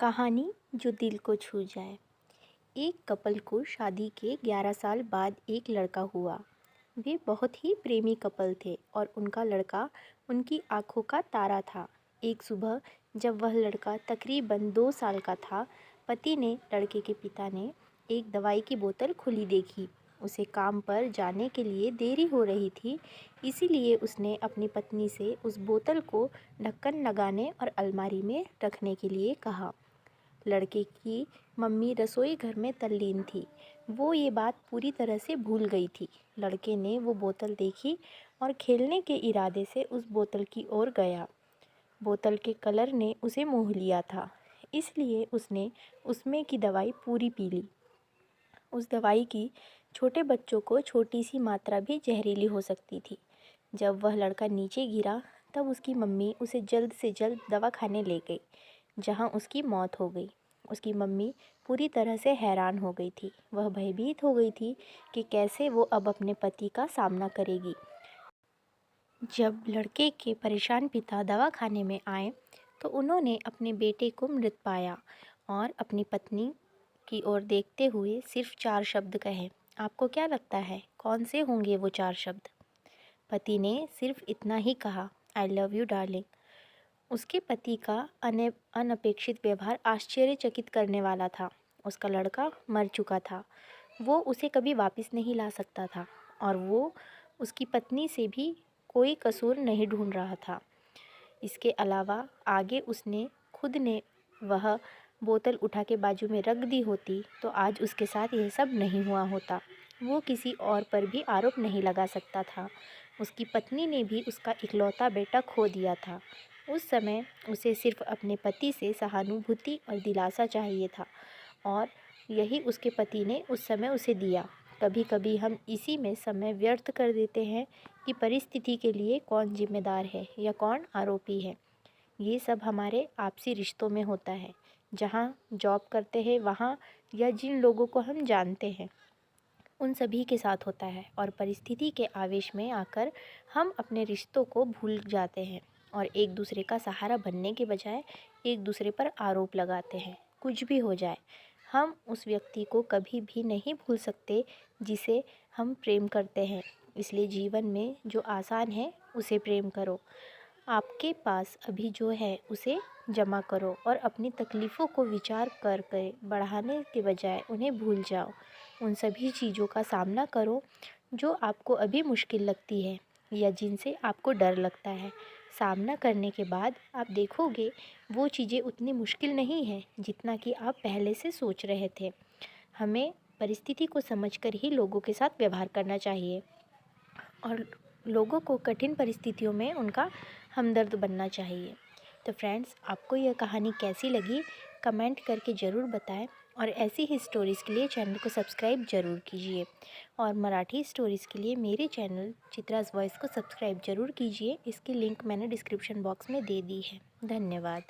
कहानी जो दिल को छू जाए। एक कपल को शादी के 11 साल बाद एक लड़का हुआ। वे बहुत ही प्रेमी कपल थे और उनका लड़का उनकी आंखों का तारा था। एक सुबह जब वह लड़का तकरीबन 2 साल का था, पति ने लड़के के पिता ने एक दवाई की बोतल खुली देखी। उसे काम पर जाने के लिए देरी हो रही थी, इसीलिए उसने अपनी पत्नी से उस बोतल को ढक्कन लगाने और अलमारी में रखने के लिए कहा। लड़के की मम्मी रसोई घर में तल्लीन थी। वो ये बात पूरी तरह से भूल गई थी। लड़के ने वो बोतल देखी और खेलने के इरादे से उस बोतल की ओर गया। बोतल के कलर ने उसे मोह लिया था, इसलिए उसने उसमें की दवाई पूरी पी ली। उस दवाई की छोटे बच्चों को छोटी सी मात्रा भी जहरीली हो सकती थी। जब वह लड़का नीचे गिरा तब उसकी मम्मी उसे जल्द से जल्द दवा खाने ले गई, जहां उसकी मौत हो गई। उसकी मम्मी पूरी तरह से हैरान हो गई थी। वह भयभीत हो गई थी कि कैसे वो अब अपने पति का सामना करेगी। जब लड़के के परेशान पिता दवा खाने में आए तो उन्होंने अपने बेटे को मृत पाया और अपनी पत्नी की ओर देखते हुए सिर्फ 4 शब्द कहे। आपको क्या लगता है कौन से होंगे वो 4 शब्द? पति ने सिर्फ इतना ही कहा, आई लव यू डार्लिंग। उसके पति का अनपेक्षित व्यवहार आश्चर्यचकित करने वाला था। उसका लड़का मर चुका था, वो उसे कभी वापस नहीं ला सकता था और वो उसकी पत्नी से भी कोई कसूर नहीं ढूंढ रहा था। इसके अलावा आगे उसने खुद ने वह बोतल उठा के बाजू में रख दी होती तो आज उसके साथ यह सब नहीं हुआ होता। वो किसी और पर भी आरोप नहीं लगा सकता था। उसकी पत्नी ने भी उसका इकलौता बेटा खो दिया था। उस समय उसे सिर्फ अपने पति से सहानुभूति और दिलासा चाहिए था और यही उसके पति ने उस समय उसे दिया। कभी कभी हम इसी में समय व्यर्थ कर देते हैं कि परिस्थिति के लिए कौन जिम्मेदार है या कौन आरोपी है। ये सब हमारे आपसी रिश्तों में होता है, जहाँ जॉब करते हैं वहाँ, या जिन लोगों को हम जानते हैं उन सभी के साथ होता है। और परिस्थिति के आवेश में आकर हम अपने रिश्तों को भूल जाते हैं और एक दूसरे का सहारा बनने के बजाय एक दूसरे पर आरोप लगाते हैं। कुछ भी हो जाए, हम उस व्यक्ति को कभी भी नहीं भूल सकते जिसे हम प्रेम करते हैं। इसलिए जीवन में जो आसान है उसे प्रेम करो। आपके पास अभी जो है उसे जमा करो और अपनी तकलीफ़ों को विचार कर बढ़ाने के बजाय उन्हें भूल जाओ। उन सभी चीज़ों का सामना करो जो आपको अभी मुश्किल लगती है या जिनसे आपको डर लगता है। सामना करने के बाद आप देखोगे वो चीज़ें उतनी मुश्किल नहीं हैं जितना कि आप पहले से सोच रहे थे। हमें परिस्थिति को समझकर ही लोगों के साथ व्यवहार करना चाहिए और लोगों को कठिन परिस्थितियों में उनका हमदर्द बनना चाहिए। तो फ्रेंड्स, आपको यह कहानी कैसी लगी कमेंट करके ज़रूर बताएं और ऐसी ही स्टोरीज़ के लिए चैनल को सब्सक्राइब ज़रूर कीजिए और मराठी स्टोरीज़ के लिए मेरे चैनल चित्राज़ वॉइस को सब्सक्राइब ज़रूर कीजिए। इसकी लिंक मैंने डिस्क्रिप्शन बॉक्स में दे दी है। धन्यवाद।